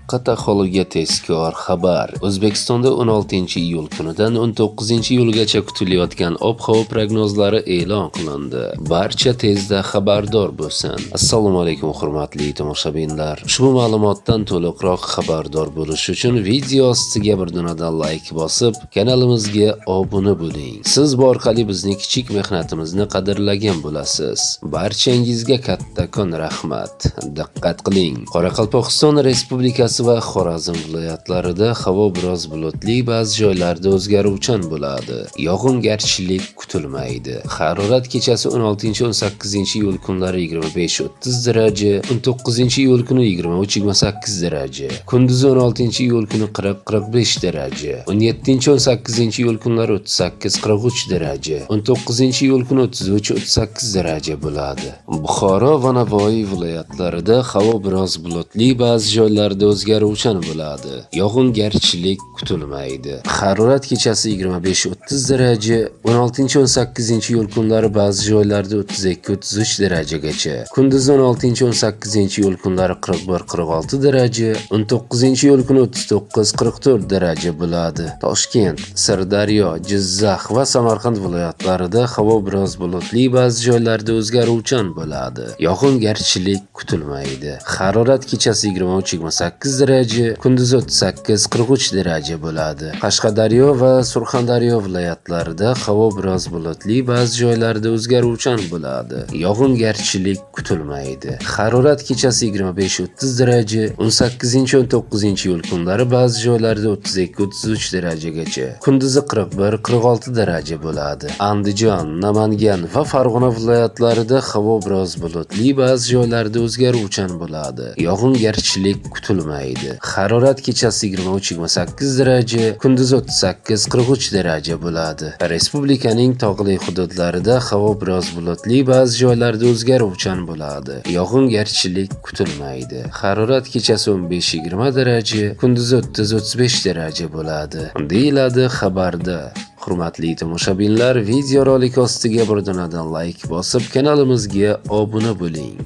Diqqat aholiga tezkor xabar. O'zbekistonda 16-iyul kunidan 19-iyulgacha kutilayotgan ob-havo prognozlari e'lon qilindi. Barcha tezda xabardor bo'lsin. Assalomu alaykum hurmatli tomoshabinlar. Ushbu ma'lumotdan to'liqroq xabardor bo'lish uchun video ostiga bir donadan like bosib, kanalimizga obuna bo'ling. Siz bu orqali bizning kichik mehnatimizni qadrlagan bo'lasiz. Barchangizga kattakon rahmat. Diqqat qiling. Qoraqalpog'iston Respublikasi va Xorazm viloyatlarida havo biroz bulutli, ba'zi joylarda o'zgaruvchan bo'ladi. Yog'ingarchilik kutilmaydi. Harorat kechasi 16-18-iyul kunlari 25-30 daraja, 19-iyul kuni 23-28 daraja, kunduzi 16-iyul kuni 40-45 daraja, 17-18-iyul kunlari 38-43 daraja, 19-iyul kuni 33-38 daraja bo'ladi. Buxoro va Navoiy viloyatlarida havo biroz bulutli, ba'zi joylarda o'zgaruvchan bo'ladi. Yog'ingarchilik kutilmaydi. Harorat kechasi 25-30 daraja, 16-18-iyul kunlari ba'zi joylarda 32-33 darajagacha, kunduzi 16-18-iyul kunlari 41-46 daraja, 19-iyul kuni 39-44 daraja bo'ladi. Toshkent, Sirdaryo, Jizzax va Samarqand viloyatlarida havo biroz bulutli, ba'zi joylarda o'zgaruvchan bo'ladi. Yog'ingarchilik kutilmaydi. Harorat kechasi 23-28 daraja, kunduzi 38-43 daraja bo'ladi. Qashqadaryo va Surxondaryo viloyatlarida havo biroz bulutli, ba'zi joylarda o'zgaruvchan bo'ladi. Yog'ingarchilik kutilmaydi. Harorat kechasi 25-30 daraja, 18-19-iyul kunlari ba'zi joylarda 32-33 darajagacha, kunduzi 41-46 daraja bo'ladi. Andijon, Namangan va Farg'ona viloyatlarida havo biroz bulutli, ba'zi joylarda o'zgaruvchan bo'ladi. Yog'ingarchilik kutilmaydi. Harorat kechasi 23-28 daraja, kunduzi 38-43 daraja bo'ladi. Respublikaning tog'li hududlarida havo biroz bulutli, ba'zi joylarda o'zgaruvchan bo'ladi. Yog'ingarchilik kutilmaydi. Harorat kechasi 15-20 daraja, kunduzi 30-35 daraja bo'ladi, deyiladi xabarda. Hurmatli tomoshabinlar, videorolik ostiga bir donadan like bosib, kanalimizga obuna bo'ling.